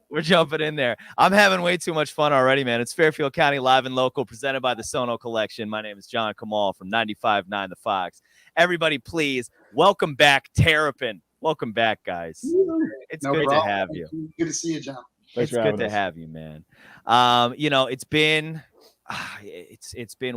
We're jumping in there. I'm having way too much fun already, man. It's Fairfield County Live and Local, presented by the Sono Collection. My name is John Kamal from 95.9 The Fox. Everybody, please welcome back Terrapin. Welcome back, guys. It's good to have you. Good to see you, John. It's good to have you, man. It's been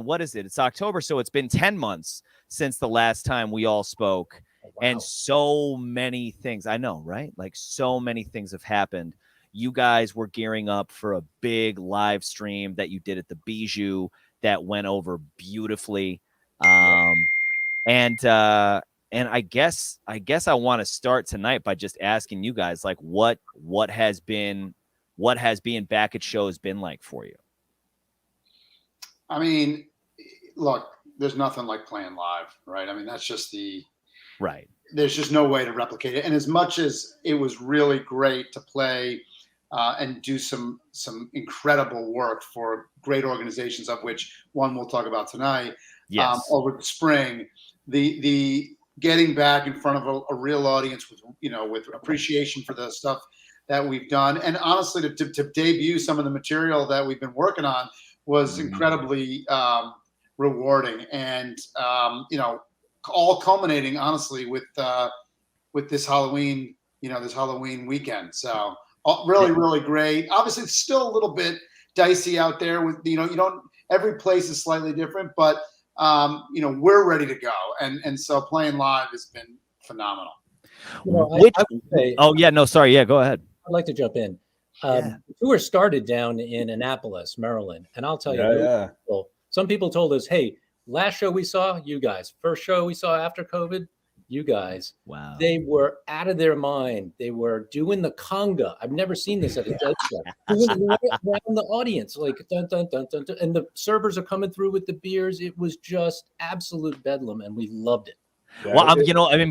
what is it? It's October, so it's been 10 months since the last time we all spoke. Oh, wow. And so many things. I know, right? Like so many things have happened. You guys were gearing up for a big live stream that you did at the Bijou that went over beautifully. And I guess I want to start tonight by just asking you guys, like, what has being back at shows been like for you? I mean, look, there's nothing like playing live, right? I mean, that's just right. There's just no way to replicate it. And as much as it was really great to play and do some incredible work for great organizations, of which one we'll talk about tonight, over the spring, the getting back in front of a real audience with appreciation for the stuff that we've done, and honestly to debut some of the material that we've been working on was incredibly rewarding, and all culminating honestly with this Halloween weekend. So really great. Obviously it's still a little bit dicey out there with every place is slightly different, but we're ready to go, and so playing live has been phenomenal. Go ahead. I'd like to jump in. The tour started down in Annapolis, Maryland, and I'll tell you, some people told us, "Hey, last show we saw, you guys. First show we saw after COVID, you guys." Wow. They were out of their mind. They were doing the conga. I've never seen this at a judge show. Doing around the audience, like dun, dun, dun, dun, dun, and the servers are coming through with the beers. It was just absolute bedlam, and we loved it. Well,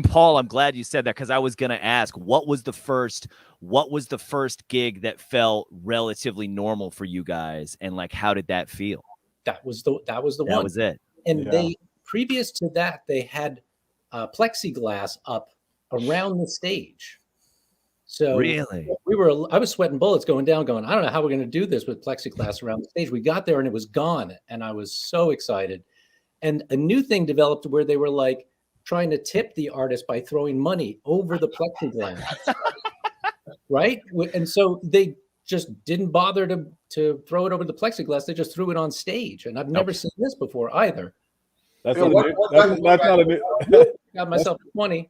Paul, I'm glad you said that, because I was going to ask, what was the first gig that felt relatively normal for you guys, and like, how did that feel? That was the one. That was it. And they, previous to that, they had plexiglass up around the stage. So really, I was sweating bullets going down, going, I don't know how we're going to do this with plexiglass around the stage. We got there and it was gone, and I was so excited. And a new thing developed where they were like trying to tip the artist by throwing money over the plexiglass, right? And so they just didn't bother to throw it over the plexiglass. They just threw it on stage, and I've never seen this before either. That's not a new. Got myself 20.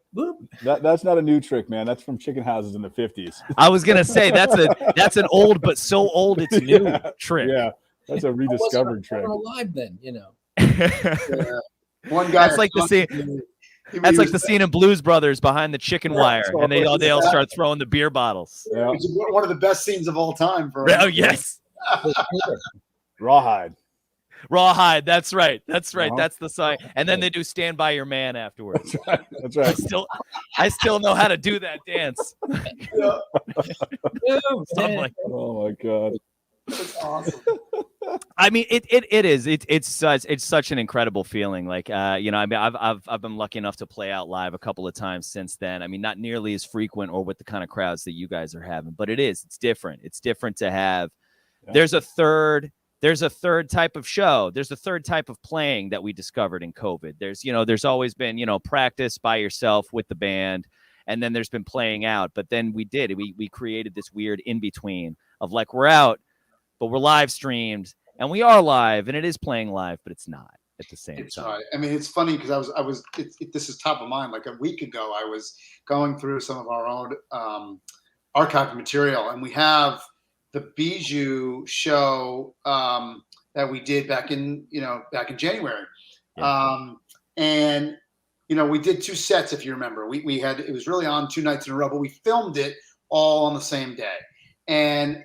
That's not a new trick, man. That's from chicken houses in the 50s. I was gonna say that's an old but so old it's new trick. Yeah, that's a rediscovered trick. Alive then, One guy. That's like the scene. That's like the scene in Blues Brothers behind the chicken wire, and they all start throwing the beer bottles. Yeah. It's one of the best scenes of all time. Yes. Rawhide. That's right. That's the song. And then they do "Stand by Your Man" afterwards. That's right. I still know how to do that dance. Oh my God. That's awesome. I mean, it's such an incredible feeling. Like, I've been lucky enough to play out live a couple of times since then. I mean, not nearly as frequent or with the kind of crowds that you guys are having, but it's different. It's different to have. Yeah. There's a third type of show. There's a third type of playing that we discovered in COVID. There's always been, practice by yourself with the band, and then there's been playing out. But then we created this weird in between of like, we're out, but we're live streamed, and we are live, and it is playing live, but it's not at the same time. Right. I mean, it's funny because this is top of mind. Like a week ago, I was going through some of our own archived material, and we have the Bijou show that we did back in January. Yeah. And we did 2 sets, if you remember. It was really on 2 nights in a row, but we filmed it all on the same day. And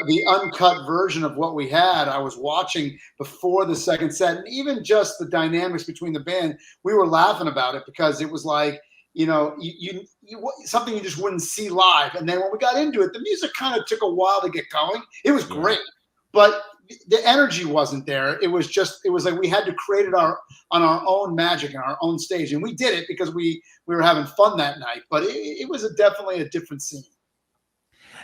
the uncut version of what we had, I was watching before the second set, and even just the dynamics between the band, we were laughing about it because it was like, you something you just wouldn't see live. And then when we got into it, the music kind of took a while to get going. It was great, but the energy wasn't there. It was like we had to create it on our own magic and our own stage, and we did it because we were having fun that night. But it was definitely a different scene.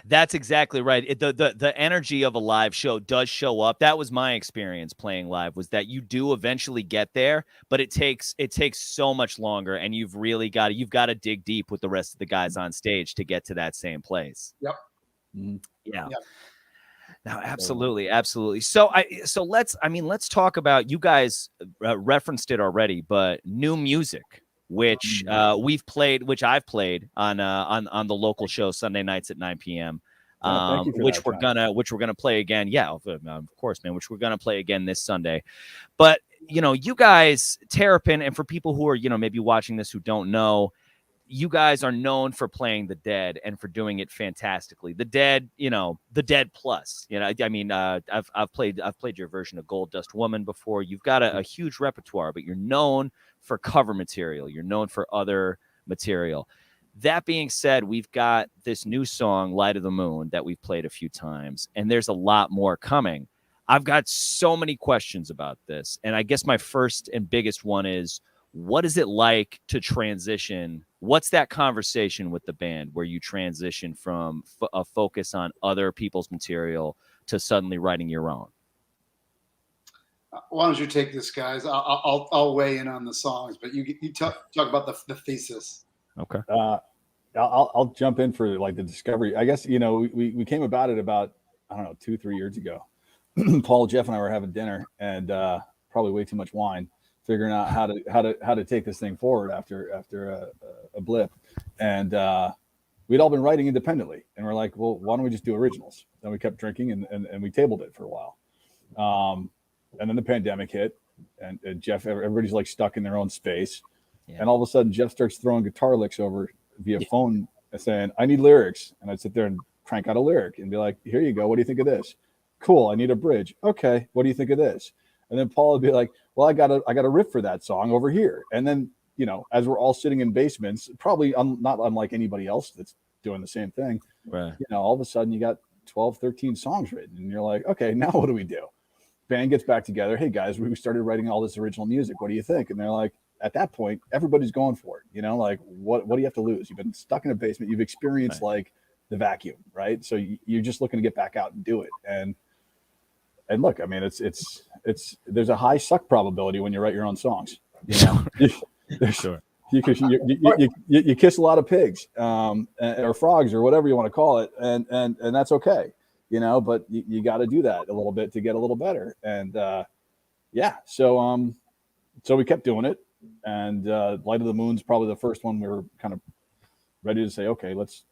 That's exactly right. The energy of a live show does show up. That was my experience playing live, was that you do eventually get there, but it takes so much longer, and you've got to dig deep with the rest of the guys on stage to get to that same place. Yep. Mhm. Yeah. Yep. No, absolutely, absolutely. So let's talk about, you guys referenced it already, but new music, which which I've played on the local show Sunday nights at 9 p.m. Yeah, thank you for which that, we're gonna play again. Yeah, of course, man. Which we're gonna play again this Sunday. But you guys, Terrapin, and for people who are maybe watching this who don't know, you guys are known for playing the Dead and for doing it fantastically. The Dead, the Dead Plus. I mean, I've played your version of Gold Dust Woman before. You've got a huge repertoire, but you're known for cover material. You're known for other material. That being said, we've got this new song, Light of the Moon, that we've played a few times, and there's a lot more coming. I've got so many questions about this, and I guess my first and biggest one is, what is it like to transition? What's that conversation with the band where you transition from a focus on other people's material to suddenly writing your own? Why don't you take this, guys? I'll weigh in on the songs, but you talk about the thesis. Okay. I'll jump in for like the discovery. I guess we came about it about, I don't know, 2-3 years ago. Paul, Jeff, and I were having dinner, and probably way too much wine, figuring out how to take this thing forward after a blip, and we'd all been writing independently, and we're like, well, why don't we just do originals? Then we kept drinking, and we tabled it for a while, and then the pandemic hit, and Jeff, everybody's like stuck in their own space, and all of a sudden Jeff starts throwing guitar licks over via phone, saying, I need lyrics, and I'd sit there and crank out a lyric and be like, here you go, what do you think of this? Cool, I need a bridge. Okay, what do you think of this? And then Paul would be like, well, I got a riff for that song over here. And then, as we're all sitting in basements, probably not unlike anybody else that's doing the same thing, right? All of a sudden you got 12, 13 songs written, and you're like, okay, now what do we do? Band gets back together. Hey guys, we started writing all this original music. What do you think? And they're like, at that point, everybody's going for it. Like, what do you have to lose? You've been stuck in a basement. You've experienced like the vacuum, right? So you're just looking to get back out and do it. And look, I mean, it's there's a high suck probability when you write your own songs. Sure. You kiss a lot of pigs, or frogs, or whatever you want to call it, and that's okay, But you got to do that a little bit to get a little better, and so we kept doing it, and Light of the Moon's probably the first one we were kind of ready to say, okay, let's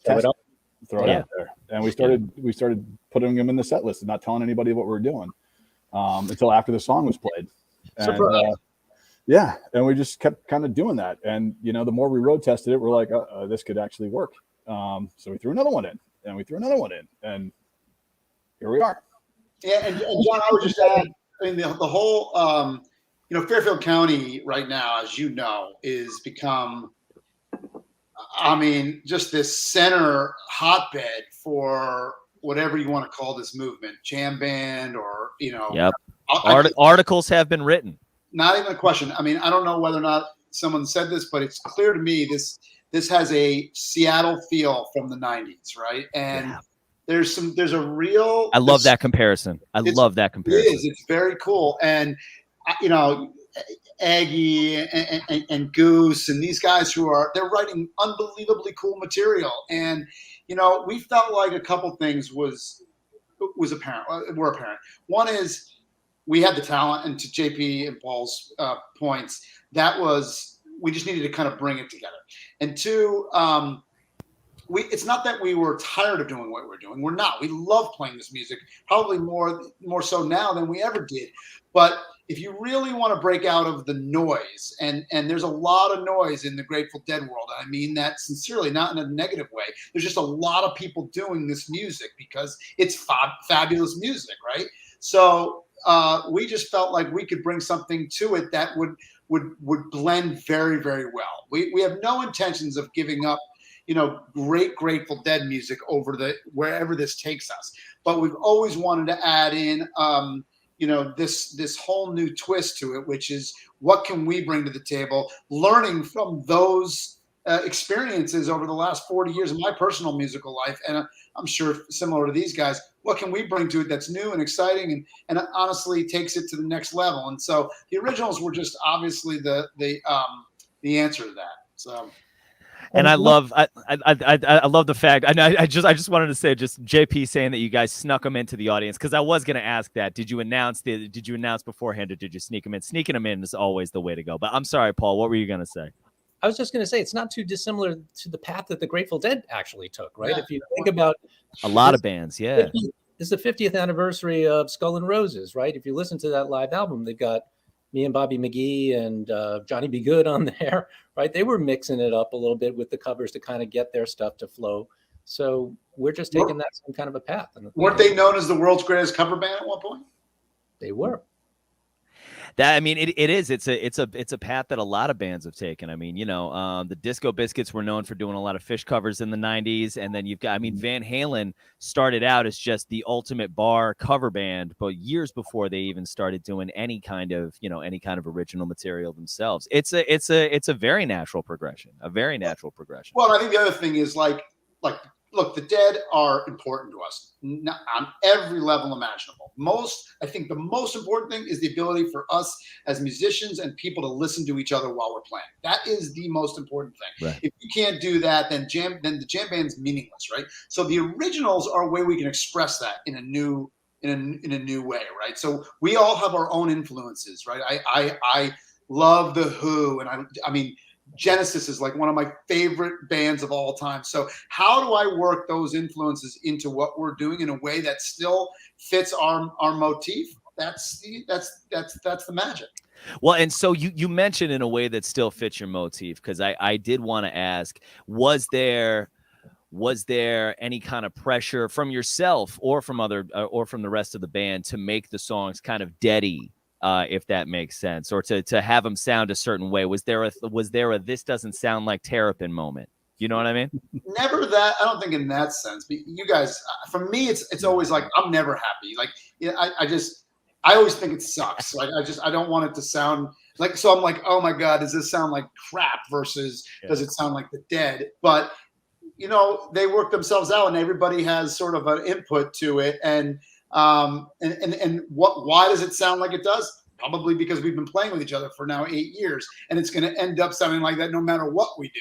test it. Throw it out there, and we started putting them in the set list and not telling anybody what we were doing until after the song was played. And, and we just kept kind of doing that. And the more we road tested it, we're like, this could actually work. So we threw another one in, and we threw another one in, and here we are. Yeah, and John, I would just add, I mean, the whole, Fairfield County right now, as you know, is become, I mean, just this center hotbed for whatever you want to call this movement, jam band, or Yep. Articles have been written. Not even a question. I mean, I don't know whether or not someone said this, but it's clear to me this has a Seattle feel from the '90s, right? And there's a real. I love that comparison. It is. It's very cool, and Aggie and Goose and these guys they're writing unbelievably cool material, and we felt like a couple things was apparent. Were apparent. One is we had the talent, and to JP and Paul's points, we just needed to kind of bring it together. And two, it's not that we were tired of doing what we're doing. We're not. We love playing this music, probably more so now than we ever did. But if you really want to break out of the noise, and there's a lot of noise in the Grateful Dead world, and I mean that sincerely, not in a negative way. There's just a lot of people doing this music because it's fabulous music, right? So we just felt like we could bring something to it that would blend very, very well. We have no intentions of giving up, great Grateful Dead music over wherever this takes us. But we've always wanted to add in, this whole new twist to it, which is what can we bring to the table, learning from those experiences over the last 40 years of my personal musical life, and I'm sure similar to these guys, what can we bring to it that's new and exciting and honestly takes it to the next level? And so the originals were just obviously the answer to that. So. And I love the fact. I just wanted to say, just JP saying that you guys snuck them into the audience, because I was going to ask that. Did you announce beforehand, or did you sneak them in? Sneaking them in is always the way to go. But I'm sorry, Paul. What were you going to say? I was just going to say, it's not too dissimilar to the path that the Grateful Dead actually took, right? Yeah. If you think about a lot of bands, yeah. It's the 50th anniversary of Skull and Roses, right? If you listen to that live album, they've got me and Bobby McGee and Johnny B. Good on there, right? They were mixing it up a little bit with the covers to kind of get their stuff to flow. So we're just taking that some kind of a path. Weren't they known as the world's greatest cover band at one point? They were. That, I mean, it is. It's a path that a lot of bands have taken. I mean, the Disco Biscuits were known for doing a lot of Fish covers in the 90s. And then you've got, I mean, Van Halen started out as just the ultimate bar cover band, but years before they even started doing any kind of original material themselves. It's a very natural progression, Well, I think the other thing is like, look, the Dead are important to us on every level imaginable. I think the most important thing is the ability for us as musicians and people to listen to each other while we're playing. That is the most important thing. Right. If you can't do that, then the jam band's meaningless, right? So the originals are a way we can express that in a new way, right? So we all have our own influences, right? I love the Who, and I mean. Genesis is like one of my favorite bands of all time. So how do I work those influences into what we're doing in a way that still fits our motif? That's the magic. Well, and so you mentioned in a way that still fits your motif, because I did want to ask, was there any kind of pressure from yourself or from the rest of the band to make the songs kind of deady? If that makes sense, or to have them sound a certain way? Was there a this doesn't sound like Terrapin moment? You know what I mean? Never that. I don't think in that sense. But you guys, for me, it's always like I'm never happy. Like I always think it sucks. Like I don't want it to sound like. So I'm like, oh my god, does this sound like crap? Versus does it sound like the Dead? But they work themselves out, and everybody has sort of an input to it, and why does it sound like it does? Probably because we've been playing with each other for now 8 years, and it's going to end up sounding like that no matter what we do.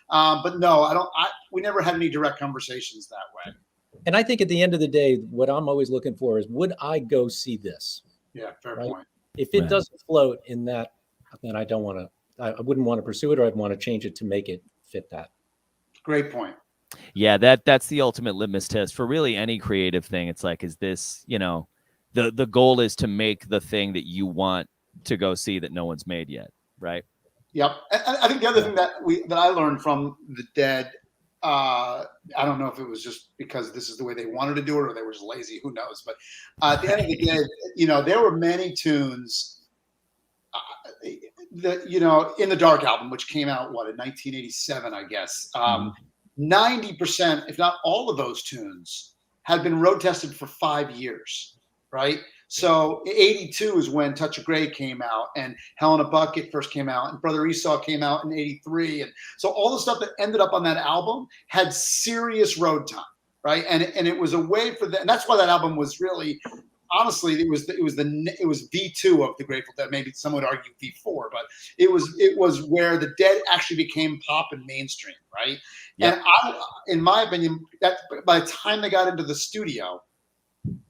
But no, we never had any direct conversations that way. And I think at the end of the day, what I'm always looking for is, would I go see this? Yeah, fair point. If it doesn't float in that, then I wouldn't want to pursue it, or I'd want to change it to make it fit that. Great point. Yeah, that's the ultimate litmus test for really any creative thing. It's like, is this, the goal is to make the thing that you want to go see that no one's made yet, right? Yep. I think the other thing that I learned from the Dead, I don't know if it was just because this is the way they wanted to do it or they were just lazy, who knows? But at the end of the day, there were many tunes that, in the Dark album, which came out, in 1987, I guess. 90%, if not all of those tunes, had been road tested for 5 years, right? So 82 is when Touch of Grey came out, and Hell in a Bucket first came out, and Brother Esau came out in 83. And so all the stuff that ended up on that album had serious road time, right? And it was a way for them, and that's why that album was really, honestly, it was V2 of the Grateful Dead. Maybe some would argue V4, but it was where the Dead actually became pop and mainstream, right? Yep. And in my opinion, that by the time they got into the studio,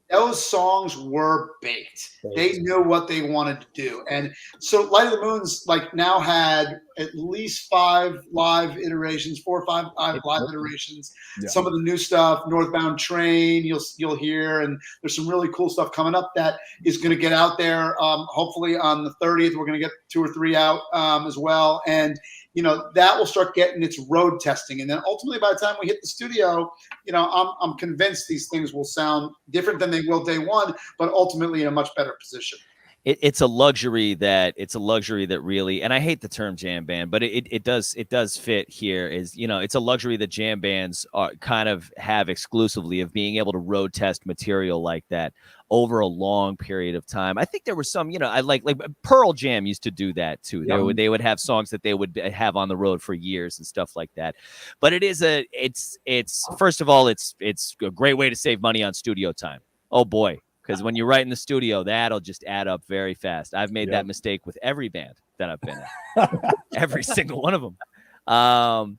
those songs were baked. They knew what they wanted to do. And so Light of the Moon's now had at least 5 live iterations, 4 or 5 live iterations. Yeah. Some of the new stuff, Northbound Train, you'll hear, and there's some really cool stuff coming up that is going to get out there. Hopefully on the 30th, we're going to get 2 or 3 out as well. And that will start getting its road testing. And then ultimately, by the time we hit the studio, I'm convinced these things will sound different than they will day one, but ultimately in a much better position. it's a luxury that really, and I hate the term jam band, but it does fit here. Is, you know, it's a luxury that jam bands kind of have exclusively, of being able to road test material like that over a long period of time. I think there were some, you know, I like Pearl Jam used to do that too. Yep. They would have songs that they would have on the road for years and stuff like that. But it's first of all, it's a great way to save money on studio time. Oh boy. Because when you write in the studio, that'll just add up very fast. I've made that mistake with every band that I've been in, every single one of them. Well,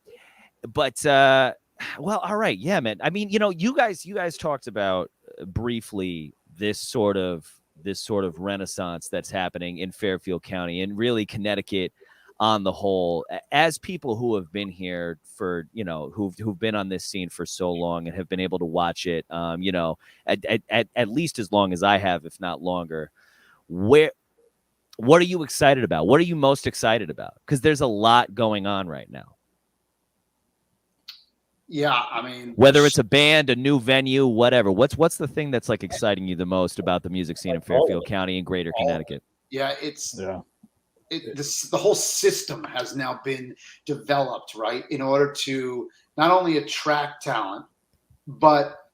all right, yeah, man. I mean, you know, you guys talked about briefly this sort of renaissance that's happening in Fairfield County and really Connecticut on the whole. As people who have been here for, you know, who've been on this scene for so long and have been able to watch it, you know, at least as long as I have, if not longer, what are you excited about? What are you most excited about? Because there's a lot going on right now. Yeah, I mean, whether it's a band, a new venue, whatever. What's the thing that's like exciting you the most about the music scene in Fairfield County and Greater Connecticut? Yeah, the whole system has now been developed, right, in order to not only attract talent, but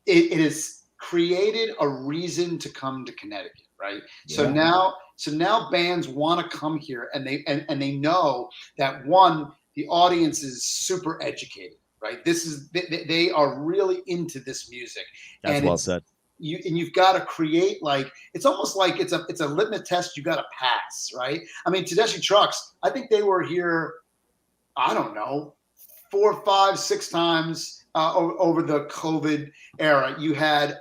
it has created a reason to come to Connecticut, right? Yeah. So now bands want to come here, and they know that, one, the audience is super educated, right? They are really into this music. That's well said. You've got to create, like, it's almost like it's a litmus test you got to pass, right? I mean, Tedeschi Trucks, I think they were here, I don't know, 4, 5, 6 times over the COVID era. You had,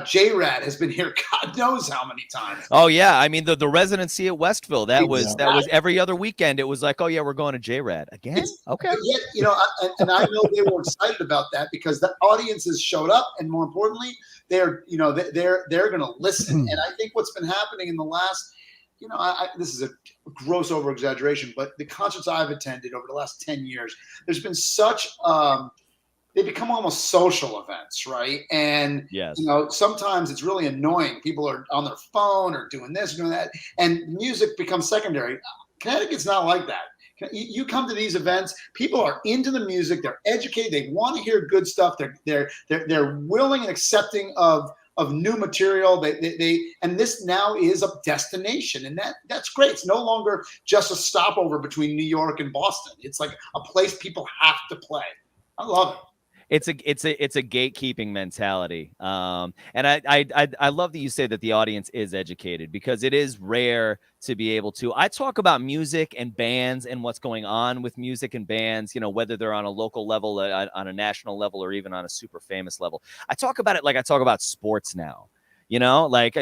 J-Rad has been here God knows how many times. Oh yeah, I mean the residency at Westville, that was every other weekend. It was like, oh yeah, we're going to J-Rad again. Okay. Yet, you know, and I know they were excited about that because the audiences showed up, and more importantly, they're going to listen. And I think what's been happening in the last, you know, this is a gross over exaggeration, but the concerts I've attended over the last 10 years, there's been such they become almost social events, right? And yes, you know, sometimes it's really annoying. People are on their phone or doing this, doing that, and music becomes secondary. Connecticut's not like that. You come to these events, people are into the music, they're educated, they want to hear good stuff, they're willing and accepting of new material. They and this now is a destination, and that's great. It's no longer just a stopover between New York and Boston. It's like a place people have to play. I love it. It's a gatekeeping mentality, and I love that you say that the audience is educated, because it is rare to be able to. I talk about music and bands and what's going on with music and bands, you know, whether they're on a local level, on a national level, or even on a super famous level. I talk about it like I talk about sports now. You know, like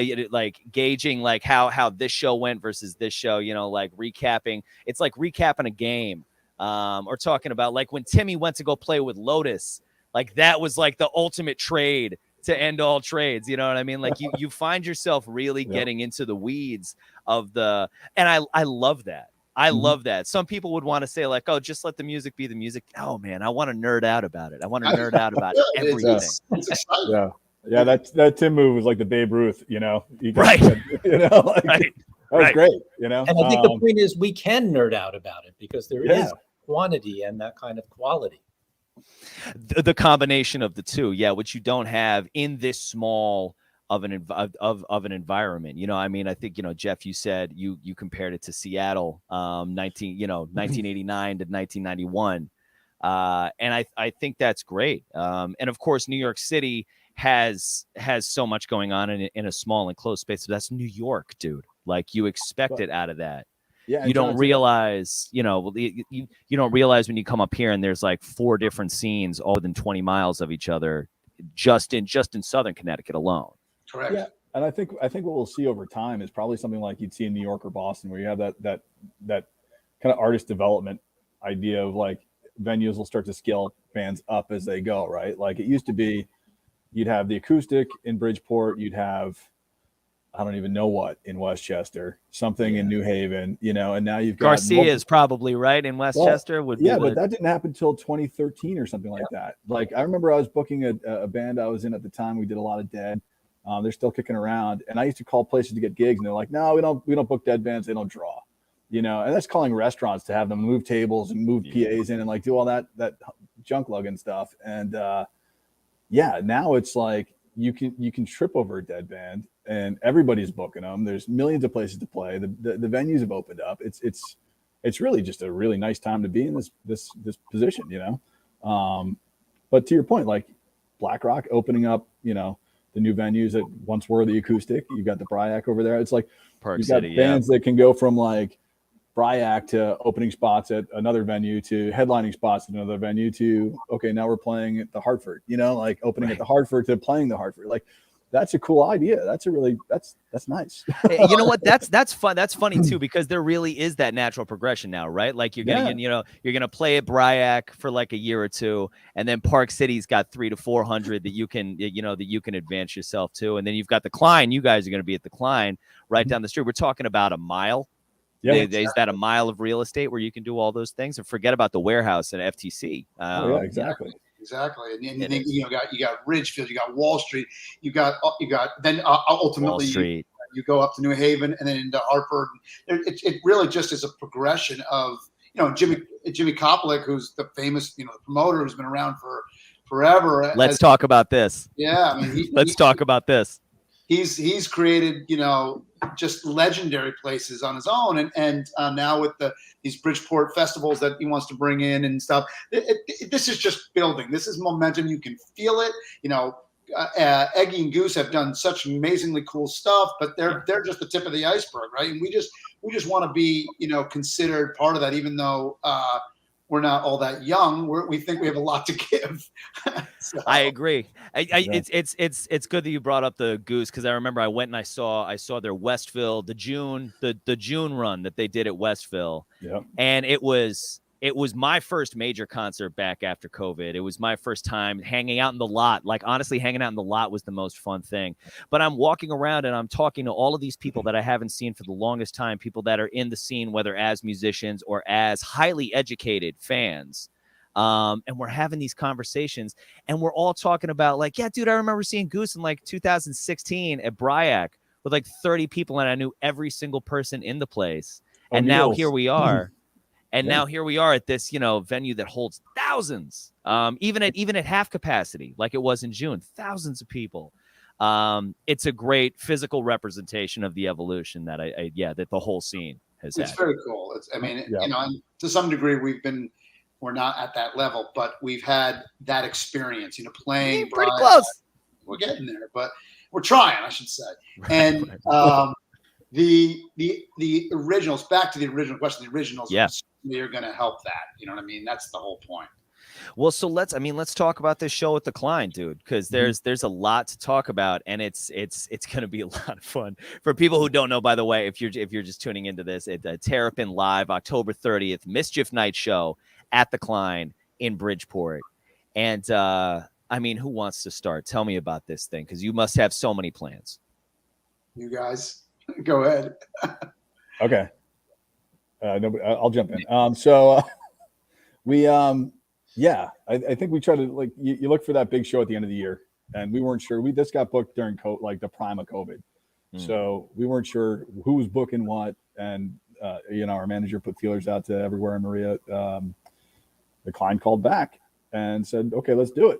gauging like how this show went versus this show. You know, like recapping. It's like recapping a game, or talking about like when Timmy went to go play with Lotus. Like that was like the ultimate trade to end all trades. You know what I mean? Like you find yourself really getting into the weeds of and I love that. I love that. Some people would want to say like, oh, just let the music be the music. Oh man, I want to nerd out about it. I want to nerd out about everything. It's exciting. Yeah. That Tim move was like the Babe Ruth, you know, right. You know, like, right. That was great, you know. And I think the point is we can nerd out about it because there is quantity and that kind of quality. The combination of the two, which you don't have in this small of an environment. You know, I mean, I think, you know, Jeff, you said you compared it to Seattle, 1989 to 1991, and I think that's great. And of course, New York City has so much going on in a small enclosed space. So that's New York, dude. Like you expect it out of that. Yeah, you don't realize, you know, you don't realize when you come up here and there's like 4 different scenes all within 20 miles of each other, just in Southern Connecticut alone. Correct. Yeah, and I think what we'll see over time is probably something like you'd see in New York or Boston, where you have that kind of artist development idea of like venues will start to scale bands up as they go, right? Like it used to be, you'd have the acoustic in Bridgeport, you'd have, I don't even know what in Westchester, something in New Haven, you know, and now you've got Garcia's probably right in Westchester. But that didn't happen until 2013 or something like that. Like I remember I was booking a band I was in at the time. We did a lot of Dead, They're still kicking around. And I used to call places to get gigs, and they're like, no, we don't book dead bands. They don't draw, you know. And that's calling restaurants to have them move tables and move PAs in and like do all that junk lugging stuff. And now it's like you can trip over a dead band, and everybody's booking them. There's millions of places to play. The venues have opened up. It's really just a really nice time to be in this position, you know. But to your point, like Black Rock opening up, you know, the new venues that once were the Acoustic. You've got the Bryac over there. It's like Park you've got City, bands that can go from like Bryac to opening spots at another venue to headlining spots at another venue to, okay, now we're playing at the Hartford, you know, like opening at the Hartford to playing the Hartford. Like that's a cool idea. That's nice. Hey, you know what? That's fun. That's funny too, because there really is that natural progression now, right? Like you're gonna, you're gonna play at Bryac for like a year or two, and then Park City's got 300 to 400 that you can advance yourself to, and then you've got the Klein. You guys are gonna be at the Klein right down the street. We're talking about a mile. Yeah, is that a mile of real estate where you can do all those things? And forget about the warehouse at FTC. Yeah, exactly. Exactly, and then you got Ridgefield, you got Wall Street, you got then ultimately Wall Street. You go up to New Haven and then into Hartford. It really just is a progression of, you know, Jimmy Koplik, who's the famous, you know, the promoter who's been around for forever. Let's talk about this. Yeah, I mean, let's talk about this. He's created, you know, just legendary places on his own, and now with these Bridgeport festivals that he wants to bring in and stuff. This is just building. This is momentum. You can feel it. You know, Eggy and Goose have done such amazingly cool stuff, but they're just the tip of the iceberg, right? And we just want to be, you know, considered part of that, even though we're not all that young. We think we have a lot to give. So. I agree. It's good that you brought up the Goose, because I remember I went and I saw their Westville, the June run that they did at Westville. Yeah. And it was my first major concert back after COVID. It was my first time hanging out in the lot. Like, honestly, hanging out in the lot was the most fun thing. But I'm walking around and I'm talking to all of these people that I haven't seen for the longest time, people that are in the scene, whether as musicians or as highly educated fans. And we're having these conversations, and we're all talking about like, yeah, dude, I remember seeing Goose in like 2016 at Bryac with like 30 people, and I knew every single person in the place. And now here we are. And now here we are at this, you know, venue that holds thousands, even at half capacity, like it was in June, thousands of people. It's a great physical representation of the evolution that that the whole scene has had. It's very cool. You know, and to some degree we're not at that level, but we've had that experience, you know, playing pretty close. We're getting there, but we're trying, I should say. And the originals, back to the original question, the originals, they're going to help that. You know what I mean? That's the whole point. Well, so let's talk about this show at the Klein, dude, because there's a lot to talk about, and it's going to be a lot of fun for people who don't know. By the way, if you're just tuning into this, it's a Terrapin Live, October 30th, Mischief Night show at the Klein in Bridgeport. And I mean, who wants to start? Tell me about this thing, because you must have so many plans. You guys, go ahead. Okay. I'll jump in. So we, I think we try to, like, you look for that big show at the end of the year, and we weren't sure. This got booked during the prime of COVID. So we weren't sure who was booking what. And, you know, our manager put feelers out to everywhere in Maria. The client called back and said, okay, let's do it.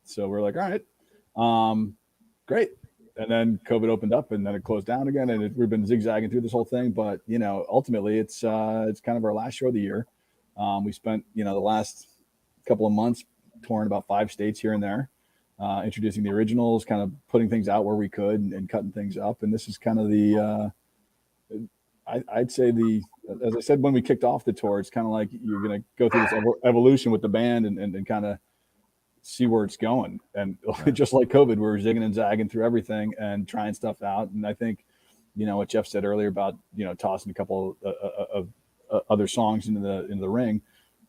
So we're like, all right, great. And then COVID opened up, and then it closed down again, and we've been zigzagging through this whole thing. But, you know, ultimately it's kind of our last show of the year. We spent, you know, the last couple of months touring about 5 states here and there, introducing the originals, kind of putting things out where we could and cutting things up. And this is kind of the, I'd say as I said when we kicked off the tour, it's kind of like you're going to go through this evolution with the band and kind of see where it's going. And just like COVID, we're zigging and zagging through everything and trying stuff out. And I think, you know, what Jeff said earlier about, you know, tossing a couple of other songs into the ring,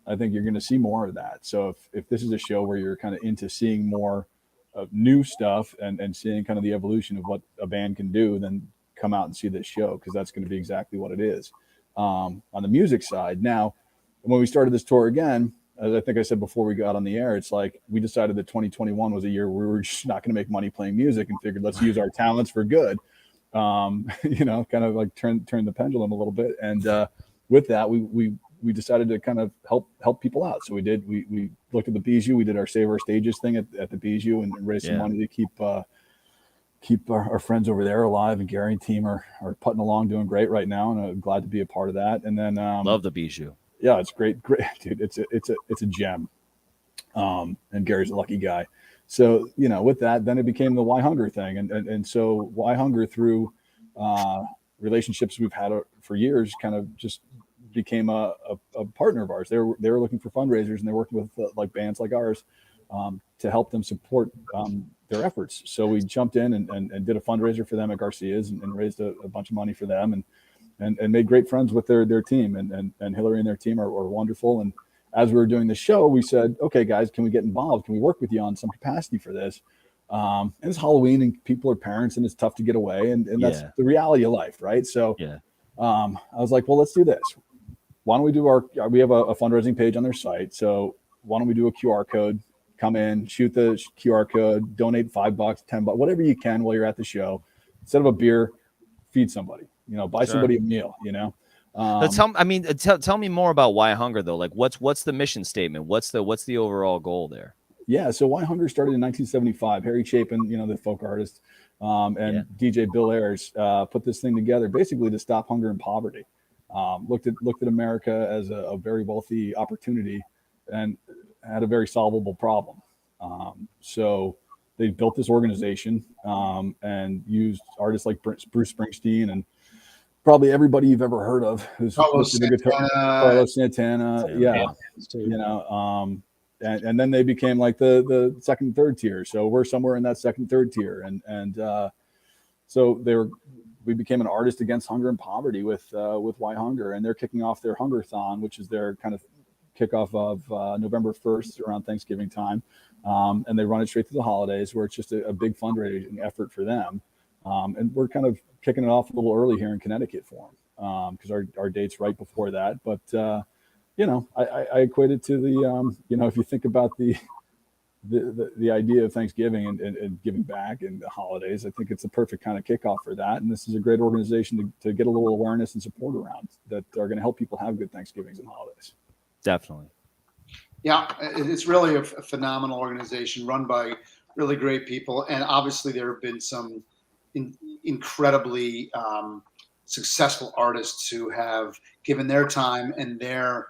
I think you're going to see more of that. So if this is a show where you're kind of into seeing more of new stuff and seeing kind of the evolution of what a band can do, then come out and see this show, because that's going to be exactly what it is. On the music side, now, when we started this tour again, as I think I said before we got on the air, it's like we decided that 2021 was a year where we were just not going to make money playing music, and figured let's use our talents for good. Kind of like turn the pendulum a little bit. And with that, we decided to kind of help people out. So we looked at the Bijou. We did our Save Our Stages thing at the Bijou and raised some money to keep our friends over there alive. And Gary and team are putting along, doing great right now, and I'm glad to be a part of that. And then love the Bijou. Yeah, it's great, dude. It's a gem. And Gary's a lucky guy. So, with that, then it became the Why Hunger thing. And so Why Hunger, through relationships we've had for years, kind of just became a partner of ours. They were looking for fundraisers, and they're working with like bands like ours to help them support their efforts. So we jumped in and did a fundraiser for them at Garcia's and raised a bunch of money for them and made great friends with their team. And Hillary and their team are wonderful. And as we were doing the show, we said, okay, guys, can we get involved? Can we work with you on some capacity for this? And it's Halloween and people are parents and it's tough to get away. And that's the reality of life, right? So I was like, well, let's do this. Why don't we do we have a fundraising page on their site. So why don't we do a QR code, come in, shoot the QR code, donate $5, $10, whatever you can while you're at the show. Instead of a beer, feed somebody, buy somebody a meal, Tell me more about Why Hunger though. Like what's the mission statement? What's the overall goal there? Yeah. So Why Hunger started in 1975. Harry Chapin, the folk artist, and DJ Bill Ayers put this thing together basically to stop hunger and poverty. Looked at America as a very wealthy opportunity and had a very solvable problem. So they built this organization and used artists like Bruce Springsteen and probably everybody you've ever heard of who's Carlos Santana. And then they became like the second, third tier. So we're somewhere in that second, third tier. And so we became an artist against hunger and poverty with Why Hunger, and they're kicking off their Hungerthon, which is their kind of kickoff of November 1st around Thanksgiving time. And they run it straight through the holidays, where it's just a big fundraising effort for them. And we're kind of kicking it off a little early here in Connecticut for them because our date's right before that. But, I equate it to the, if you think about the idea of Thanksgiving and giving back and the holidays, I think it's the perfect kind of kickoff for that. And this is a great organization to get a little awareness and support around that are going to help people have good Thanksgivings and holidays. Definitely. Yeah, it's really a phenomenal organization run by really great people. And obviously there have been some incredibly successful artists who have given their time and their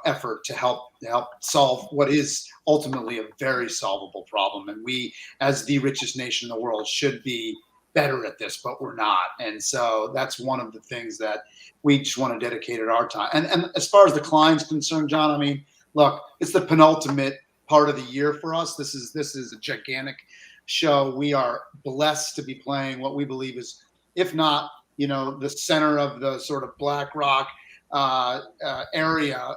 effort to help solve what is ultimately a very solvable problem. And we, as the richest nation in the world, should be better at this, but we're not. And so that's one of the things that we just want to dedicate our time. And as far as the Klein's concerned, John, I mean, look, it's the penultimate part of the year for us. This is a gigantic show. We are blessed to be playing what we believe is, if not, the center of the sort of Black Rock area,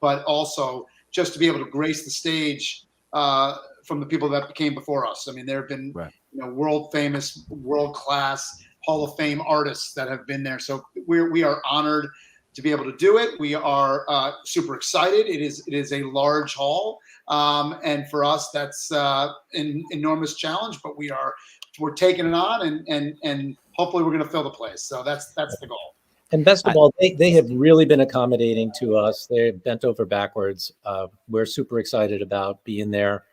but also just to be able to grace the stage from the people that came before us. I mean, there have been world famous, world class, Hall of Fame artists that have been there. So we are honored to be able to do it. We are super excited. It is a large hall, and for us that's an enormous challenge. But we're taking it on, and hopefully we're going to fill the place. So that's the goal. And best of all, they have really been accommodating to us. They're bent over backwards. We're super excited about being there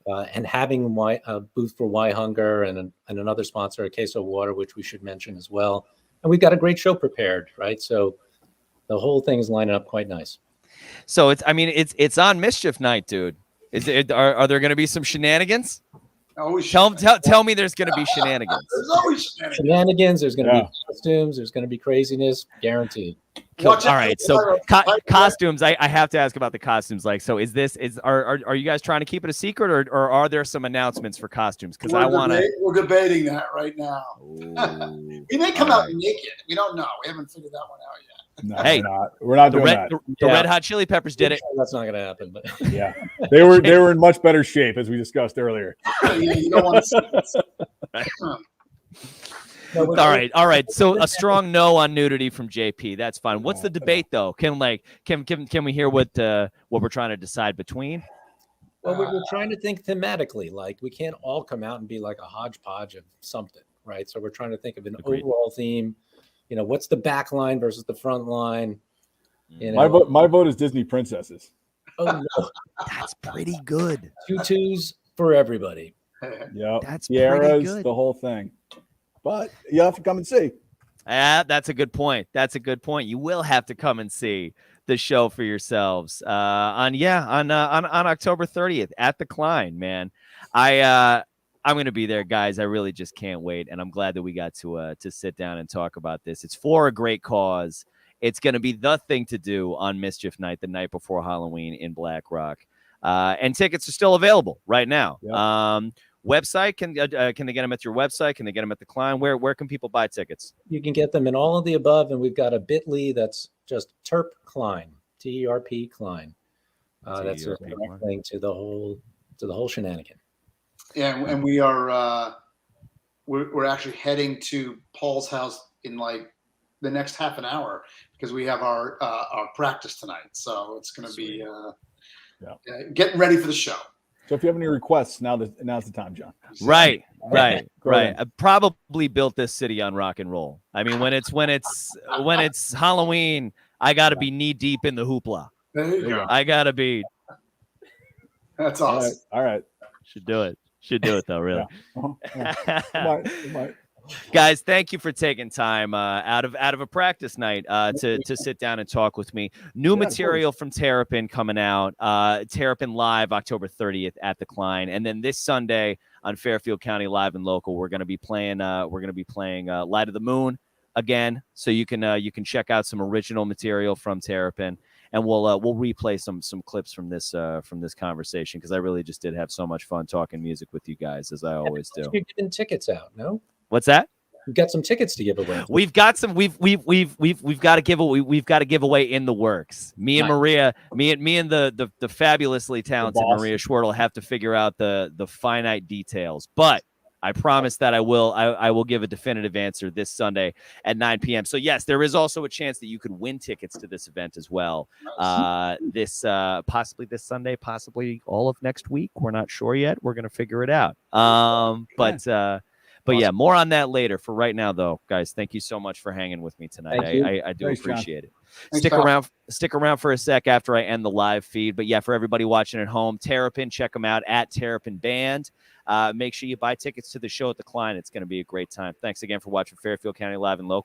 and having a booth for Why Hunger and another sponsor, a Queso Water, which we should mention as well. And we've got a great show prepared, right? So the whole thing is lining up quite nice. So it's on Mischief Night, dude. Are there going to be some shenanigans? Always tell me there's going to be shenanigans. There's always shenanigans. There's going to be costumes. There's going to be craziness, guaranteed. Cool. All right. So costumes. I have to ask about the costumes. Like, so are you guys trying to keep it a secret, or are there some announcements for costumes? Because we're debating that right now. We may come out naked. We don't know. We haven't figured that one out yet. No, hey, we're not doing that. The Red Hot Chili Peppers did it. That's not going to happen. But yeah, they were in much better shape, as we discussed earlier. You don't want to see this. No, All right. So a strong no on nudity from JP. That's fine. What's the debate though? Can we hear what we're trying to decide between? Well, we're trying to think thematically. Like, we can't all come out and be like a hodgepodge of something, right? So we're trying to think of an Agreed. overall theme. You know, what's the back line versus the front line? You know, My vote is Disney princesses. oh no, That's pretty good. tutus for everybody. Yeah, That's pretty tiaras, good. the whole thing. But you have to come and see. That's a good point. That's a good point. You will have to come and see the show for yourselves on October 30th at the Klein, man. I'm going to be there, guys. I really just can't wait, and I'm glad that we got to sit down and talk about this. It's for a great cause. It's going to be the thing to do on Mischief Night, the night before Halloween in Black Rock, and tickets are still available right now. Yep. Website, can they get them at your website? Can they get them at the Klein? Where can people buy tickets? You can get them in all of the above, and we've got a bit.ly that's just Terp Klein, TERP Klein. That's a direct link to the whole shenanigan. Yeah, and we are we're actually heading to Paul's house in like the next half an hour because we have our practice tonight. So it's going to be getting ready for the show. So if you have any requests, now's the time, John. Right. I probably built this city on rock and roll. I mean, when it's Halloween, I got to be knee deep in the hoopla. There you go. I got to be. That's awesome. All right. Should do it though, really. Yeah. Bye. Guys, thank you for taking time out of a practice night to sit down and talk with me. New material from Terrapin coming out. Terrapin Live October 30th at the Klein, and then this Sunday on Fairfield County Live and Local, we're going to be playing Light of the Moon again. So you can check out some original material from Terrapin, and we'll replay some clips from this conversation because I really just did have so much fun talking music with you guys, as I always do. You're giving tickets out, no? What's that? We've got some tickets to give away. We've got some. We've got to give away. We've got to give away in the works. Me and Maria, me and the fabulously talented Maria Schwartle have to figure out the finite details. But I promise that I will give a definitive answer this Sunday at 9 p.m. So yes, there is also a chance that you could win tickets to this event as well. Possibly this Sunday, possibly all of next week. We're not sure yet. We're gonna figure it out. But yeah, more on that later. For right now, though, guys, thank you so much for hanging with me tonight. I do appreciate it. Stick around for a sec after I end the live feed. But yeah, for everybody watching at home, Terrapin, check them out at Terrapin Band. Make sure you buy tickets to the show at the Klein. It's going to be a great time. Thanks again for watching Fairfield County Live and Local.